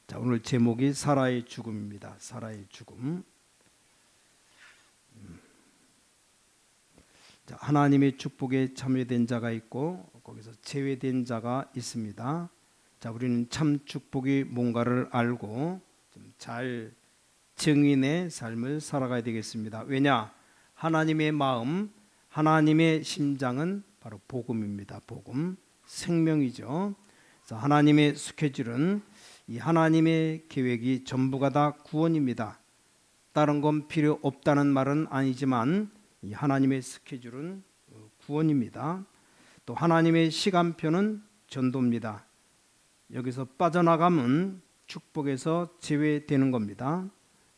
자, 오늘 제목이 사라의 죽음입니다. 사라의 죽음. 자, 하나님의 축복에 참여된 자가 있고 거기서 제외된 자가 있습니다. 자, 우리는 참 축복이 뭔가를 알고 좀 잘 증인의 삶을 살아가야 되겠습니다. 왜냐? 하나님의 마음, 하나님의 심장은 바로 복음입니다. 복음, 생명이죠. 그래서 하나님의 스케줄은 이 하나님의 계획이 전부가 다 구원입니다. 다른 건 필요 없다는 말은 아니지만 이 하나님의 스케줄은 구원입니다. 또 하나님의 시간표는 전도입니다. 여기서 빠져나가면 축복에서 제외되는 겁니다.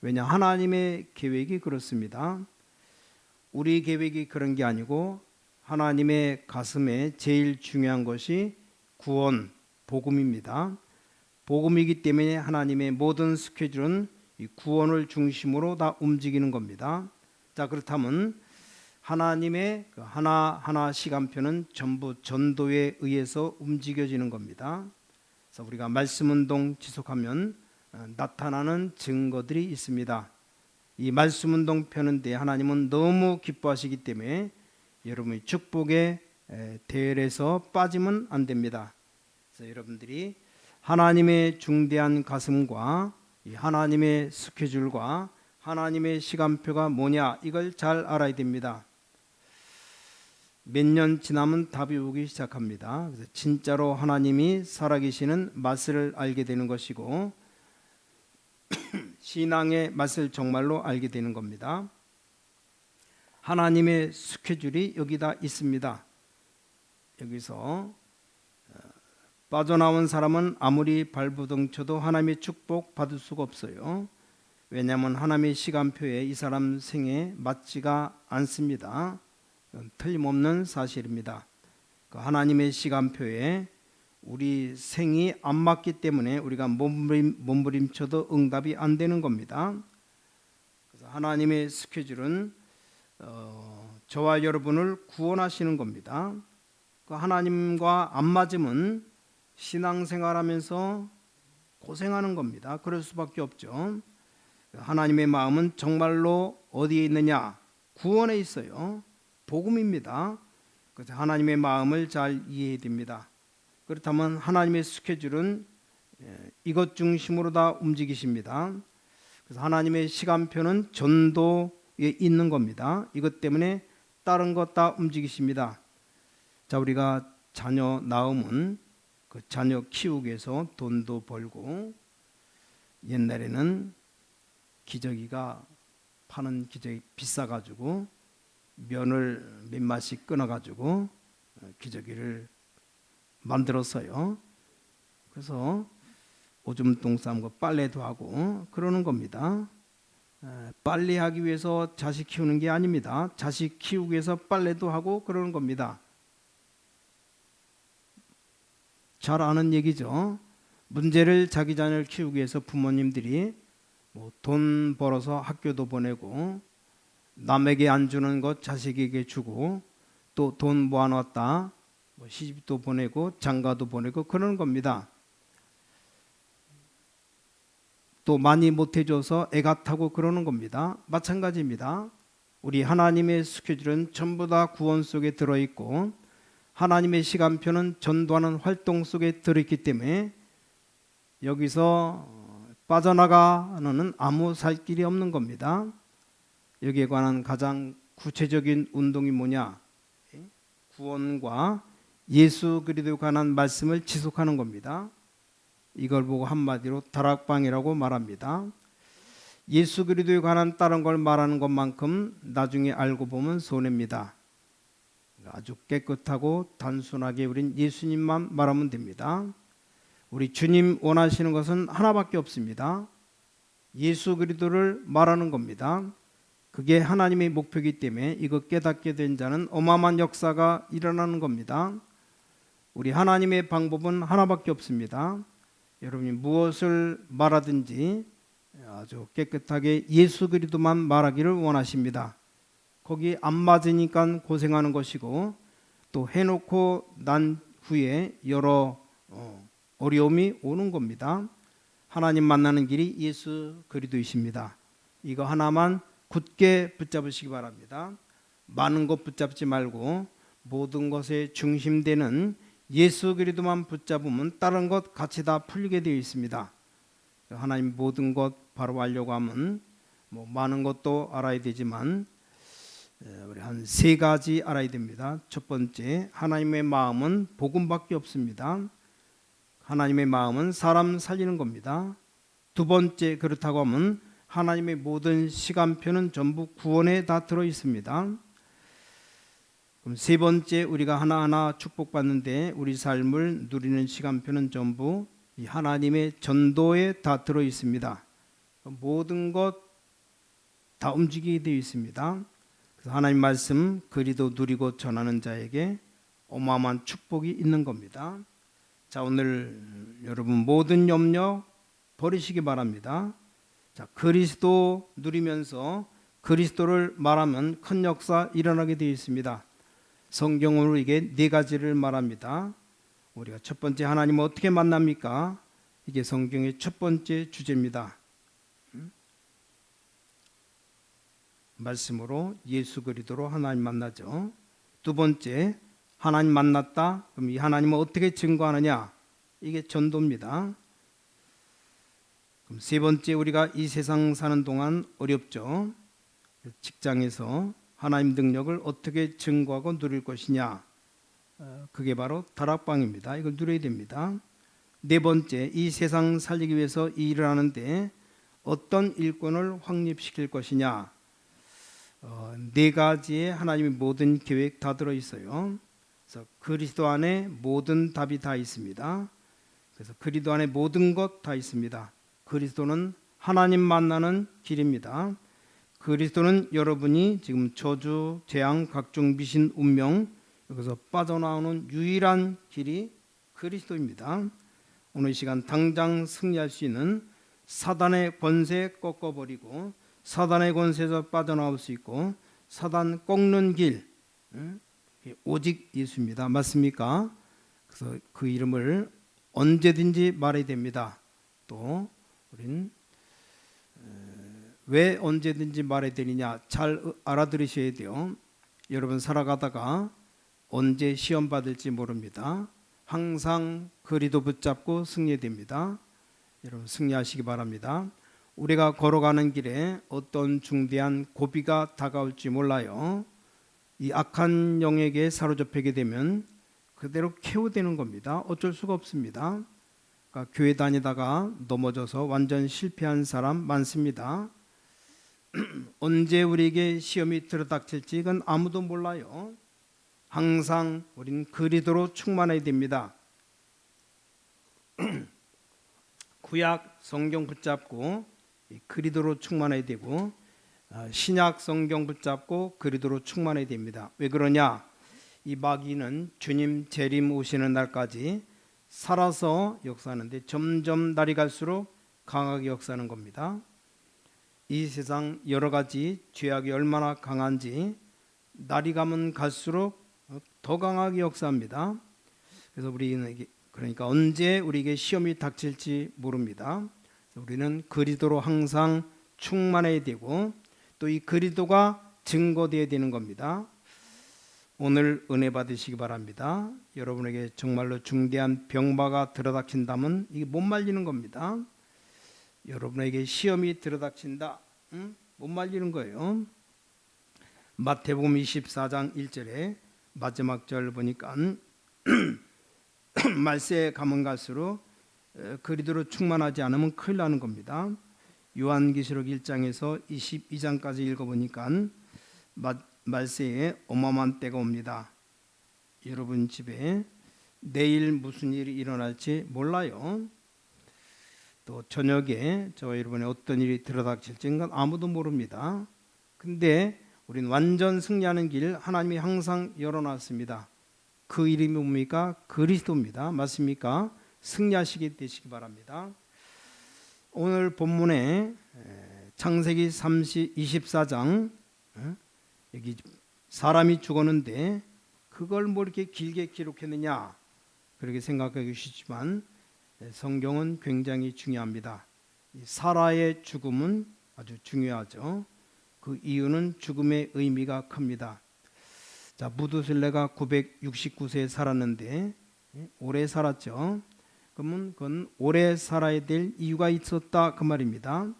왜냐? 하나님의 계획이 그렇습니다. 우리 계획이 그런 게 아니고 하나님의 가슴에 제일 중요한 것이 구원, 복음입니다. 복음이기 때문에 하나님의 모든 스케줄은 이 구원을 중심으로 다 움직이는 겁니다. 자, 그렇다면 하나님의 그 하나하나 시간표는 전부 전도에 의해서 움직여지는 겁니다. 그래서 우리가 말씀 운동 지속하면 나타나는 증거들이 있습니다. 이 말씀 운동 펴는데 하나님은 너무 기뻐하시기 때문에 여러분이 축복의 대열에서 빠지면 안 됩니다. 그래서 여러분들이 하나님의 중대한 가슴과 이 하나님의 스케줄과 하나님의 시간표가 뭐냐, 이걸 잘 알아야 됩니다. 몇 년 지나면 답이 오기 시작합니다. 그래서 진짜로 하나님이 살아계시는 맛을 알게 되는 것이고 신앙의 맛을 정말로 알게 되는 겁니다. 하나님의 스케줄이 여기다 있습니다. 여기서 빠져나온 사람은 아무리 발부둥 쳐도 하나님의 축복 받을 수가 없어요. 왜냐하면 하나님의 시간표에 이 사람 생에 맞지가 않습니다. 틀림없는 사실입니다. 그 하나님의 시간표에 우리 생이 안 맞기 때문에 우리가 몸부림쳐도 응답이 안 되는 겁니다. 그래서 하나님의 스케줄은 저와 여러분을 구원하시는 겁니다. 그 하나님과 안 맞으면 신앙생활하면서 고생하는 겁니다. 그럴 수밖에 없죠. 하나님의 마음은 정말로 어디에 있느냐? 구원에 있어요. 복음입니다. 그래서 하나님의 마음을 잘 이해해야 됩니다. 그렇다면 하나님의 스케줄은 이것 중심으로 다 움직이십니다. 그래서 하나님의 시간표는 전도에 있는 겁니다. 이것 때문에 다른 것 다 움직이십니다. 자, 우리가 자녀 낳으면 그 자녀 키우기 위해서 돈도 벌고, 옛날에는 기저귀가 파는 기저귀 비싸가지고 면을 몇 마씩 끊어가지고 기저귀를 만들었어요. 그래서 오줌통 싸는 거 빨래도 하고 그러는 겁니다. 빨래하기 위해서 자식 키우는 게 아닙니다. 자식 키우기 위해서 빨래도 하고 그러는 겁니다. 잘 아는 얘기죠. 문제를 자기 자녀를 키우기 위해서 부모님들이 돈 벌어서 학교도 보내고 남에게 안 주는 것 자식에게 주고 또 돈 모아놨다 시집도 보내고 장가도 보내고 그러는 겁니다. 또 많이 못해줘서 애가 타고 그러는 겁니다. 마찬가지입니다. 우리 하나님의 스케줄은 전부 다 구원 속에 들어있고 하나님의 시간표는 전도하는 활동 속에 들어있기 때문에 여기서 빠져나가는 아무 살 길이 없는 겁니다. 여기에 관한 가장 구체적인 운동이 뭐냐? 구원과 예수 그리스도에 관한 말씀을 지속하는 겁니다. 이걸 보고 한마디로 다락방이라고 말합니다. 예수 그리스도에 관한 다른 걸 말하는 것만큼 나중에 알고 보면 손해입니다. 아주 깨끗하고 단순하게 우린 예수님만 말하면 됩니다. 우리 주님 원하시는 것은 하나밖에 없습니다. 예수 그리스도를 말하는 겁니다. 그게 하나님의 목표이기 때문에 이거 깨닫게 된 자는 어마어마한 역사가 일어나는 겁니다. 우리 하나님의 방법은 하나밖에 없습니다. 여러분이 무엇을 말하든지 아주 깨끗하게 예수 그리스도만 말하기를 원하십니다. 거기 안 맞으니까 고생하는 것이고 또 해놓고 난 후에 여러 어려움이 오는 겁니다. 하나님 만나는 길이 예수 그리스도이십니다. 이거 하나만 굳게 붙잡으시기 바랍니다. 많은 것 붙잡지 말고 모든 것의 중심되는 예수 그리스도만 붙잡으면 다른 것 같이 다 풀리게 되어 있습니다. 하나님 모든 것 바로 알려고 하면 많은 것도 알아야 되지만 우리 한 세 가지 알아야 됩니다. 첫 번째, 하나님의 마음은 복음밖에 없습니다. 하나님의 마음은 사람 살리는 겁니다. 두 번째, 그렇다고 하면 하나님의 모든 시간표는 전부 구원에 다 들어 있습니다. 그럼 세 번째, 우리가 하나하나 축복받는데 우리 삶을 누리는 시간표는 전부 이 하나님의 전도에 다 들어 있습니다. 모든 것 다 움직이게 되어 있습니다. 그래서 하나님 말씀 그리도 누리고 전하는 자에게 어마어마한 축복이 있는 겁니다. 자, 오늘 여러분 모든 염려 버리시기 바랍니다. 자, 그리스도 누리면서 그리스도를 말하면 큰 역사 일어나게 되어 있습니다. 성경으로 이게 네 가지를 말합니다. 우리가 첫 번째, 하나님을 어떻게 만납니까? 이게 성경의 첫 번째 주제입니다. 말씀으로 예수 그리스도로 하나님 만나죠. 두 번째, 하나님 만났다. 그럼 이 하나님을 어떻게 증거하느냐? 이게 전도입니다. 그럼 세 번째, 우리가 이 세상 사는 동안 어렵죠. 직장에서 하나님 능력을 어떻게 증거하고 누릴 것이냐? 그게 바로 다락방입니다. 이걸 누려야 됩니다. 네 번째, 이 세상 살리기 위해서 이 일을 하는데 어떤 일꾼을 확립시킬 것이냐? 네 가지의 하나님의 모든 계획 다 들어 있어요. 그래서 그리스도 안에 모든 답이 다 있습니다. 그래서 그리스도 안에 모든 것 다 있습니다. 그리스도는 하나님 만나는 길입니다. 그리스도는 여러분이 지금 저주, 재앙, 각종 미신, 운명 여기서 빠져나오는 유일한 길이 그리스도입니다. 오늘 이 시간 당장 승리할 수 있는 사단의 권세 꺾어버리고 사단의 권세에서 빠져나올 수 있고 사단 꺾는 길 오직 예수입니다. 맞습니까? 그래서 그 이름을 언제든지 말해야 됩니다. 또 우린 왜 언제든지 말해야 되느냐 잘 알아들으셔야 돼요. 여러분 살아가다가 언제 시험 받을지 모릅니다. 항상 그리도 붙잡고 승리해야 됩니다. 여러분 승리하시기 바랍니다. 우리가 걸어가는 길에 어떤 중대한 고비가 다가올지 몰라요. 이 악한 영에게 사로잡히게 되면 그대로 KO 되는 겁니다. 어쩔 수가 없습니다. 그러니까 교회 다니다가 넘어져서 완전 실패한 사람 많습니다. 언제 우리에게 시험이 들어닥칠지 이건 아무도 몰라요. 항상 우린 그리스도로 충만해야 됩니다. 구약 성경 붙잡고 그리스도로 충만해야 되고 신약 성경 붙잡고 그리스도로 충만해야 됩니다. 왜 그러냐? 이 마귀는 주님 재림 오시는 날까지 살아서 역사하는데 점점 날이 갈수록 강하게 역사하는 겁니다. 이 세상 여러 가지 죄악이 얼마나 강한지 날이 가면 갈수록 더 강하게 역사합니다. 그래서 우리는 그러니까 언제 우리에게 시험이 닥칠지 모릅니다. 우리는 그리스도로 항상 충만해야 되고 또 이 그리스도가 증거되어야 되는 겁니다. 오늘 은혜 받으시기 바랍니다. 여러분에게 정말로 중대한 병마가 들어닥친다면 이게 못 말리는 겁니다. 여러분에게 시험이 들어닥친다, 못 말리는 거예요. 마태복음 24장 1절에 마지막 절 보니까 말세에 가면 갈수록 그리스도로 충만하지 않으면 큰일 나는 겁니다. 요한계시록 1장에서 22장까지 읽어보니까 말세에 어마어마한 때가 옵니다. 여러분 집에 내일 무슨 일이 일어날지 몰라요. 또 저녁에 저와 여러분의 어떤 일이 들어닥칠지 아무도 모릅니다. 근데 우린 완전 승리하는 길 하나님이 항상 열어놨습니다. 그 이름이 뭡니까? 그리스도입니다. 맞습니까? 승리하시게 되시기 바랍니다. 오늘 본문에 창세기 24장 여기 사람이 죽었는데 그걸 뭐 이렇게 길게 기록했느냐 그렇게 생각해 주시지만 성경은 굉장히 중요합니다. 이 사라의 죽음은 아주 중요하죠. 그 이유는 죽음의 의미가 큽니다. 자, 무두셀레가 969세 살았는데 오래 살았죠. 그러면 그건 오래 살아야 될 이유가 있었다 그 말입니다.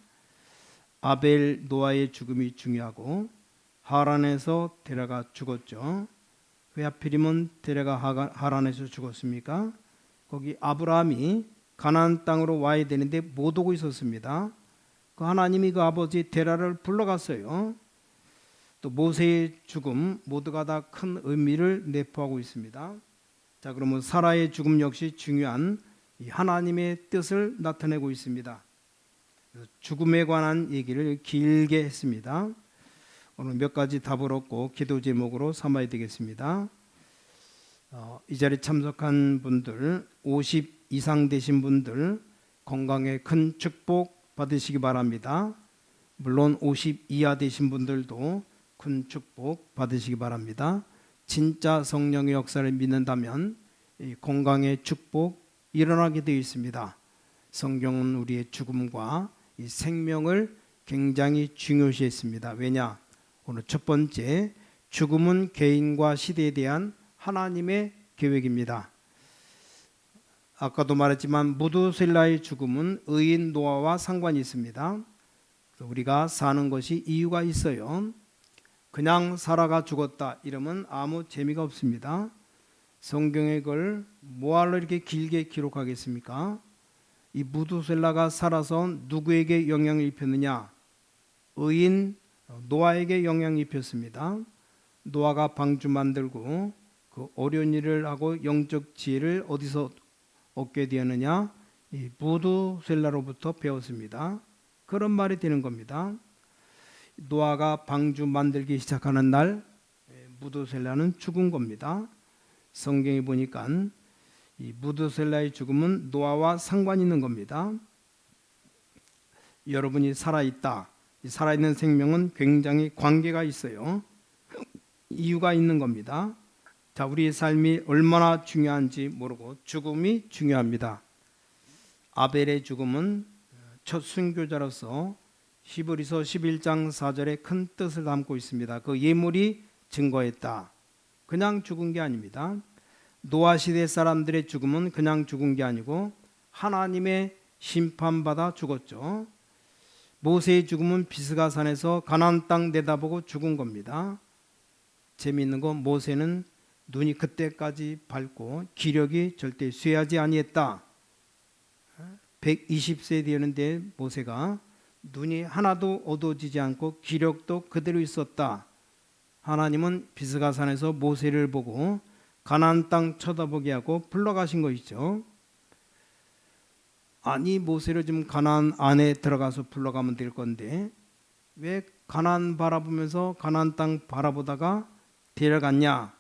아벨 노아의 죽음이 중요하고 하란에서 데라가 죽었죠. 왜 하필이면 데라가 하란에서 죽었습니까? 거기 아브라함이 가나안 땅으로 와야 되는데 못 오고 있었습니다. 그 하나님이 그 아버지 데라를 불러갔어요. 또 모세의 죽음 모두가 다 큰 의미를 내포하고 있습니다. 자, 그러면 사라의 죽음 역시 중요한 이 하나님의 뜻을 나타내고 있습니다. 죽음에 관한 얘기를 길게 했습니다. 오늘 몇 가지 답을 얻고 기도 제목으로 삼아야 되겠습니다. 이 자리에 참석한 분들 50 이상 되신 분들 건강에 큰 축복 받으시기 바랍니다. 물론 50 이하 되신 분들도 큰 축복 받으시기 바랍니다. 진짜 성령의 역사를 믿는다면 이 건강의 축복 일어나게 되어 있습니다. 성경은 우리의 죽음과 이 생명을 굉장히 중요시했습니다. 왜냐? 오늘 첫 번째, 죽음은 개인과 시대에 대한 하나님의 계획입니다. 아까도 말했지만 무두셀라의 죽음은 의인 노아와 상관이 있습니다. 우리가 사는 것이 이유가 있어요. 그냥 살아가 죽었다 이러면 아무 재미가 없습니다. 성경에 그걸 뭐하러 이렇게 길게 기록하겠습니까? 이 무두셀라가 살아서 누구에게 영향을 입혔느냐? 의인 노아에게 영향을 입혔습니다. 노아가 방주 만들고 그 어려운 일을 하고 영적 지혜를 어디서 얻게 되었느냐? 이 무두셀라로부터 배웠습니다. 그런 말이 되는 겁니다. 노아가 방주 만들기 시작하는 날 무두셀라는 죽은 겁니다. 성경에 보니까 이 무두셀라의 죽음은 노아와 상관이 있는 겁니다. 여러분이 살아있다. 살아있는 생명은 굉장히 관계가 있어요. 이유가 있는 겁니다. 자, 우리의 삶이 얼마나 중요한지 모르고 죽음이 중요합니다. 아벨의 죽음은 첫 순교자로서 히브리서 11장 4절에 큰 뜻을 담고 있습니다. 그 예물이 증거했다. 그냥 죽은 게 아닙니다. 노아 시대 사람들의 죽음은 그냥 죽은 게 아니고 하나님의 심판받아 죽었죠. 모세의 죽음은 비스가산에서 가나안 땅 내다보고 죽은 겁니다. 재미있는 건 모세는 눈이 그때까지 밝고 기력이 절대 쇠하지 아니했다. 120세 되었는데 모세가 눈이 하나도 어두워지지 않고 기력도 그대로 있었다. 하나님은 비스가산에서 모세를 보고 가나안 땅 쳐다보게 하고 불러가신 것이죠. 아니, 모세를 지금 가나안 안에 들어가서 불러가면 될 건데 왜 가나안 바라보면서 가나안 땅 바라보다가 데려갔냐?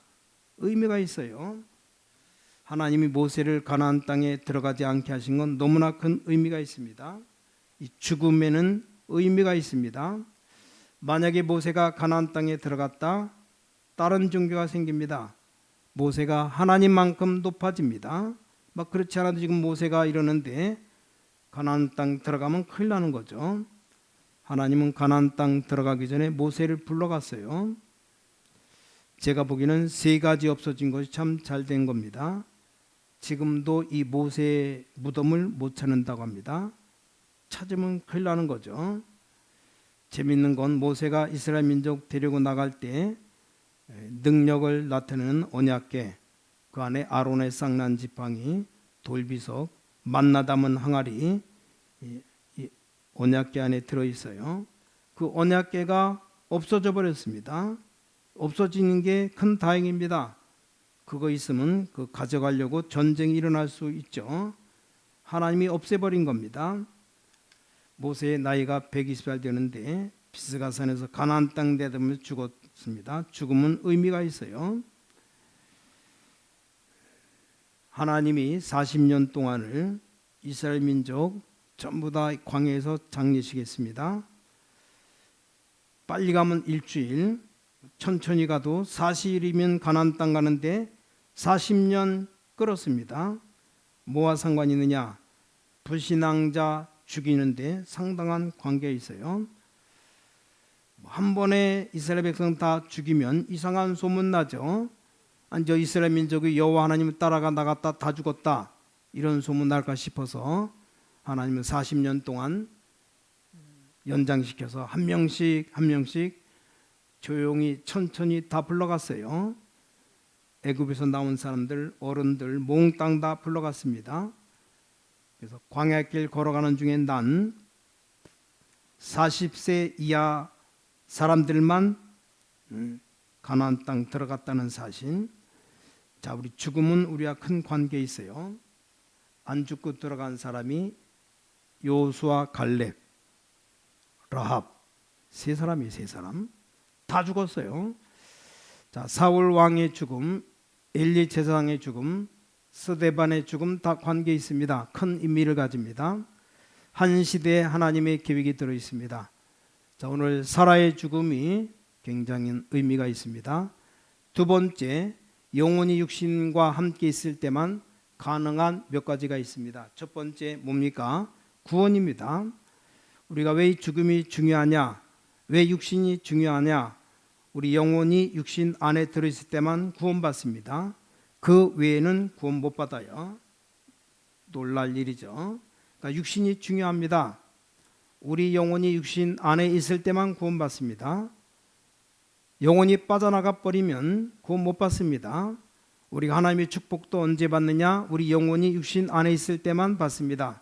의미가 있어요. 하나님이 모세를 가나안 땅에 들어가지 않게 하신 건 너무나 큰 의미가 있습니다. 이 죽음에는 의미가 있습니다. 만약에 모세가 가나안 땅에 들어갔다, 다른 종교가 생깁니다. 모세가 하나님만큼 높아집니다. 막 그렇지 않아도 지금 모세가 이러는데 가나안 땅 들어가면 큰일 나는 거죠. 하나님은 가나안 땅 들어가기 전에 모세를 불러갔어요. 제가 보기에는 세 가지 없어진 것이 참 잘 된 겁니다. 지금도 이 모세의 무덤을 못 찾는다고 합니다. 찾으면 큰일 나는 거죠. 재밌는 건 모세가 이스라엘 민족 데리고 나갈 때 능력을 나타내는 언약궤, 그 안에 아론의 쌍난 지팡이, 돌비석, 만나 담은 항아리, 이 언약궤 안에 들어있어요. 그 언약궤가 없어져 버렸습니다. 없어지는 게 큰 다행입니다. 그거 있으면 그 가져가려고 전쟁이 일어날 수 있죠. 하나님이 없애버린 겁니다. 모세의 나이가 120살 되는데 비스가산에서 가나안 땅 내다보면서 죽었습니다. 죽음은 의미가 있어요. 하나님이 40년 동안을 이스라엘 민족 전부 다 광야에서 장례식했습니다. 빨리 가면 일주일, 천천히 가도 40일이면 가나안 땅 가는데 40년 끌었습니다. 뭐와 상관이 있느냐? 불신앙자 죽이는데 상당한 관계가 있어요. 한 번에 이스라엘 백성 다 죽이면 이상한 소문 나죠. 아니 저 이스라엘 민족이 여호와 하나님을 따라가 나갔다 다 죽었다 이런 소문 날까 싶어서 하나님은 40년 동안 연장시켜서 한 명씩 한 명씩 조용히 천천히 다 불러갔어요. 애굽에서 나온 사람들 어른들 몽땅 다 불러갔습니다. 그래서 광야길 걸어가는 중에 난 40세 이하 사람들만 가나안 땅 들어갔다는 사실. 자, 우리 죽음은 우리와 큰 관계 있어요. 안 죽고 들어간 사람이 요수아, 갈렙, 라합 세 사람이 세 사람 다 죽었어요. 자, 사울 왕의 죽음, 엘리 제사장의 죽음, 스데반의 죽음 다 관계 있습니다. 큰 의미를 가집니다. 한 시대에 하나님의 계획이 들어 있습니다. 자, 오늘 사라의 죽음이 굉장히 의미가 있습니다. 두 번째, 영혼이 육신과 함께 있을 때만 가능한 몇 가지가 있습니다. 첫 번째 뭡니까? 구원입니다. 우리가 왜 죽음이 중요하냐? 왜 육신이 중요하냐? 우리 영혼이 육신 안에 들어있을 때만 구원받습니다. 그 외에는 구원 못 받아요. 놀랄 일이죠. 그러니까 육신이 중요합니다. 우리 영혼이 육신 안에 있을 때만 구원받습니다. 영혼이 빠져나가 버리면 구원 못 받습니다. 우리가 하나님의 축복도 언제 받느냐? 우리 영혼이 육신 안에 있을 때만 받습니다.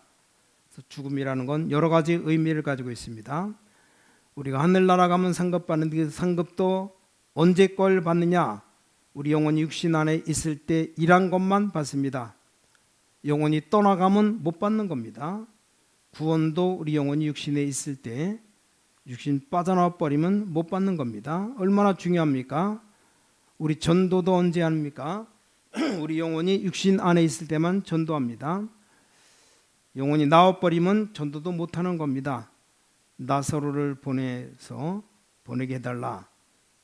그래서 죽음이라는 건 여러 가지 의미를 가지고 있습니다. 우리가 하늘나라 가면 상급 받는데 그 상급도 언제 걸 받느냐? 우리 영혼이 육신 안에 있을 때 일한 것만 받습니다. 영혼이 떠나가면 못 받는 겁니다. 구원도 우리 영혼이 육신에 있을 때 육신 빠져나와 버리면 못 받는 겁니다. 얼마나 중요합니까? 우리 전도도 언제 합니까? 우리 영혼이 육신 안에 있을 때만 전도합니다. 영혼이 나와버리면 전도도 못하는 겁니다. 나사로를 보내서 보내게 해달라.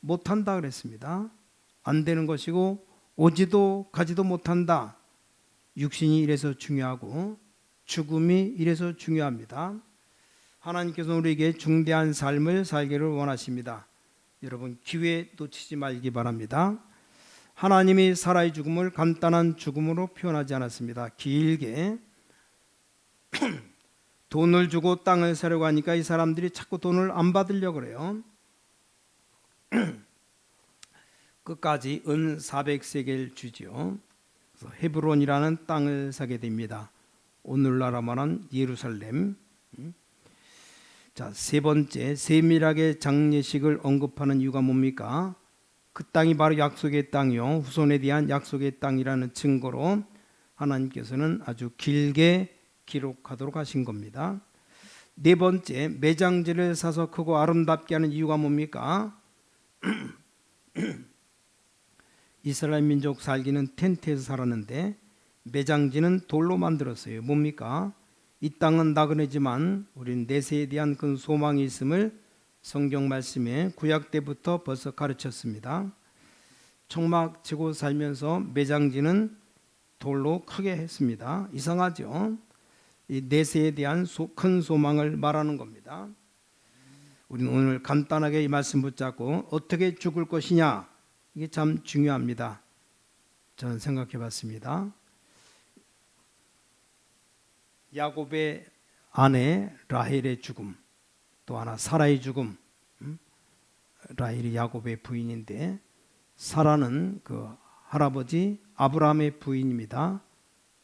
못한다 그랬습니다. 안 되는 것이고 오지도 가지도 못한다. 육신이 이래서 중요하고 죽음이 이래서 중요합니다. 하나님께서 우리에게 중대한 삶을 살기를 원하십니다. 여러분 기회 놓치지 말기 바랍니다. 하나님이 사라의 죽음을 간단한 죽음으로 표현하지 않았습니다. 길게 돈을 주고 땅을 사려고 하니까 이 사람들이 자꾸 돈을 안 받으려고 그래요. 끝까지 은 400세겔 주지요. 그래서 헤브론이라는 땅을 사게 됩니다. 오늘날로 말한 예루살렘. 자, 세 번째, 세밀하게 장례식을 언급하는 이유가 뭡니까? 그 땅이 바로 약속의 땅이요, 후손에 대한 약속의 땅이라는 증거로 하나님께서는 아주 길게 기록하도록 하신 겁니다. 네 번째, 매장지를 사서 크고 아름답게 하는 이유가 뭡니까? 이스라엘 민족 살기는 텐트에서 살았는데 매장지는 돌로 만들었어요. 뭡니까? 이 땅은 나그네지만 우리는 내세에 대한 그 소망이 있음을 성경 말씀에 구약 때부터 벌써 가르쳤습니다. 청막 치고 살면서 매장지는 돌로 크게 했습니다. 이상하죠? 이 내세에 대한 큰 소망을 말하는 겁니다. 우리는 오늘 간단하게 이 말씀 붙잡고 어떻게 죽을 것이냐, 이게 참 중요합니다. 저는 생각해 봤습니다. 야곱의 아내 라헬의 죽음, 또 하나 사라의 죽음. 라헬이 야곱의 부인인데 사라는 그 할아버지 아브라함의 부인입니다.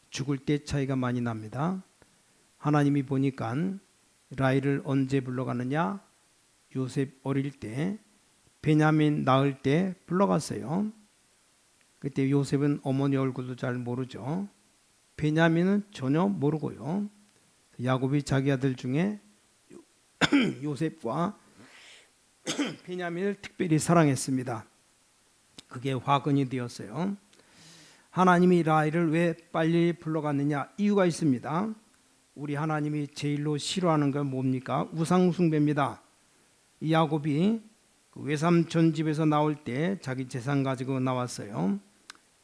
죽을 때 차이가 많이 납니다. 하나님이 보니까 라헬을 언제 불러가느냐? 요셉 어릴 때, 베냐민 낳을 때 불러갔어요. 그때 요셉은 어머니 얼굴도 잘 모르죠. 베냐민은 전혀 모르고요. 야곱이 자기 아들 중에 요셉과 베냐민을 특별히 사랑했습니다. 그게 화근이 되었어요. 하나님이 라헬을 왜 빨리 불러갔느냐? 이유가 있습니다. 우리 하나님이 제일로 싫어하는 건 뭡니까? 우상 숭배입니다. 이 야곱이 그 외삼촌 집에서 나올 때 자기 재산 가지고 나왔어요.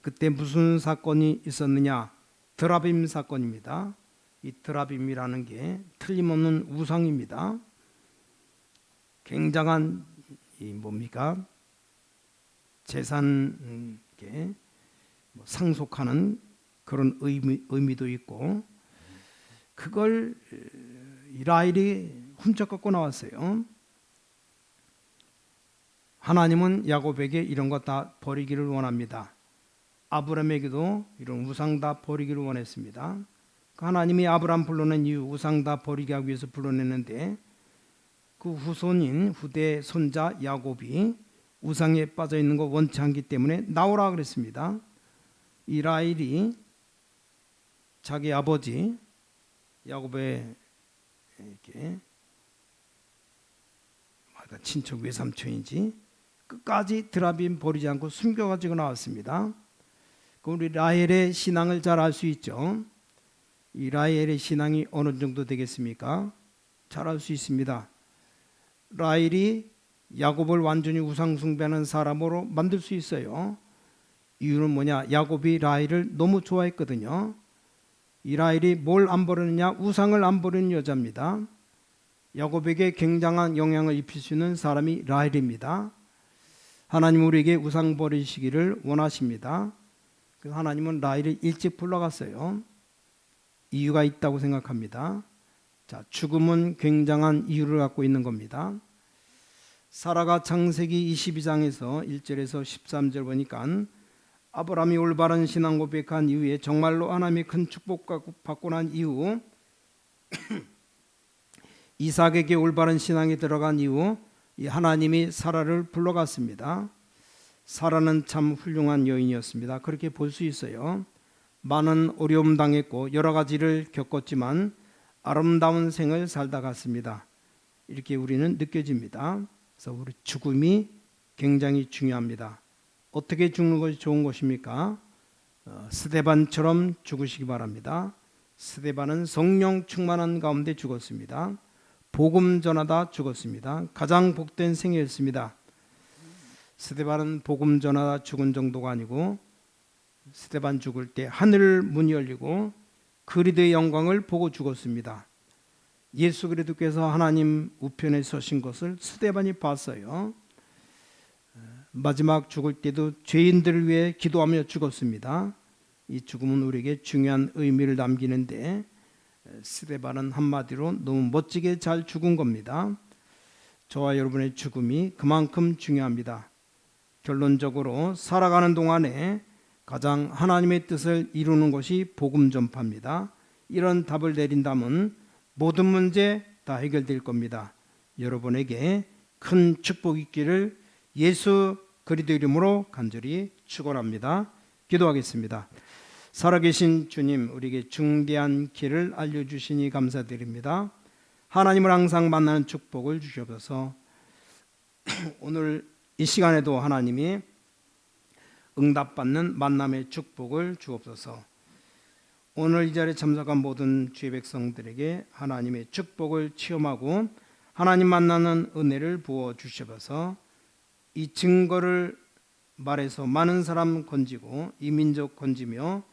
그때 무슨 사건이 있었느냐? 드라빔 사건입니다. 이 드라빔이라는 게 틀림없는 우상입니다. 굉장한 이 뭡니까? 재산에 상속하는 그런 의미도 있고, 그걸 라헬이 훔쳐 갖고 나왔어요. 하나님은 야곱에게 이런 것 다 버리기를 원합니다. 아브라함에게도 이런 우상 다 버리기를 원했습니다. 하나님이 아브라함 불러낸 이유, 우상 다 버리게 하기 위해서 불러냈는데, 그 후손인 후대 손자 야곱이 우상에 빠져 있는 거 원치 않기 때문에 나오라 그랬습니다. 이 라헬이 자기 아버지 야곱의 이렇게 친척 외삼촌인지 끝까지 드라빔 버리지 않고 숨겨가지고 나왔습니다. 우리 라헬의 신앙을 잘 알 수 있죠. 이 라헬의 신앙이 어느 정도 되겠습니까? 잘 알 수 있습니다. 라헬이 야곱을 완전히 우상 숭배하는 사람으로 만들 수 있어요. 이유는 뭐냐? 야곱이 라헬을 너무 좋아했거든요. 이 라헬이 뭘 안 버리느냐? 우상을 안 버리는 여자입니다. 야곱에게 굉장한 영향을 입힐 수 있는 사람이 라헬입니다. 하나님은 우리에게 우상 버리시기를 원하십니다. 그래서 하나님은 라헬을 일찍 불러갔어요. 이유가 있다고 생각합니다. 자, 죽음은 굉장한 이유를 갖고 있는 겁니다. 사라가 창세기 22장에서 1절에서 13절 보니까 아브라함이 올바른 신앙 고백한 이후에 정말로 하나님의 큰 축복 받고 난 이후 이삭에게 올바른 신앙에 들어간 이후 하나님이 사라를 불러갔습니다. 사라는 참 훌륭한 여인이었습니다. 그렇게 볼 수 있어요. 많은 어려움 당했고 여러 가지를 겪었지만 아름다운 생을 살다 갔습니다. 이렇게 우리는 느껴집니다. 그래서 우리 죽음이 굉장히 중요합니다. 어떻게 죽는 것이 좋은 것입니까? 스데반처럼 죽으시기 바랍니다. 스데반은 성령 충만한 가운데 죽었습니다. 복음 전하다 죽었습니다. 가장 복된 생이었습니다. 스데반은 복음 전하다 죽은 정도가 아니고 스데반 죽을 때 하늘 문이 열리고 그리스도의 영광을 보고 죽었습니다. 예수 그리스도께서 하나님 우편에 서신 것을 스데반이 봤어요. 마지막 죽을 때도 죄인들을 위해 기도하며 죽었습니다. 이 죽음은 우리에게 중요한 의미를 남기는데 스데반은 한마디로 너무 멋지게 잘 죽은 겁니다. 저와 여러분의 죽음이 그만큼 중요합니다. 결론적으로 살아가는 동안에 가장 하나님의 뜻을 이루는 것이 복음 전파입니다. 이런 답을 내린다면 모든 문제 다 해결될 겁니다. 여러분에게 큰 축복이 있기를 예수 그리스도 이름으로 간절히 축원합니다. 기도하겠습니다. 살아계신 주님, 우리에게 중대한 길을 알려주시니 감사드립니다. 하나님을 항상 만나는 축복을 주시옵소서. 오늘 이 시간에도 하나님이 응답받는 만남의 축복을 주옵소서. 오늘 이 자리에 참석한 모든 주의 백성들에게 하나님의 축복을 체험하고 하나님 만나는 은혜를 부어 주시옵소서. 이 증거를 말해서 많은 사람 건지고 이 민족 건지며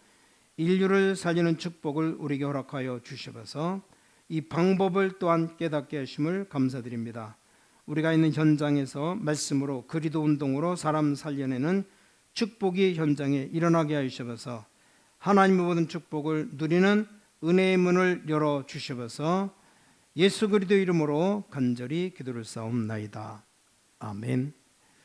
인류를 살리는 축복을 우리에게 허락하여 주시옵소서. 이 방법을 또한 깨닫게 하심을 감사드립니다. 우리가 있는 현장에서 말씀으로 그리스도 운동으로 사람 살려내는 축복이 현장에 일어나게 하여 주시옵소서. 하나님의 모든 축복을 누리는 은혜의 문을 열어 주시옵소서. 예수 그리스도 이름으로 간절히 기도를 싸움나이다. 아멘.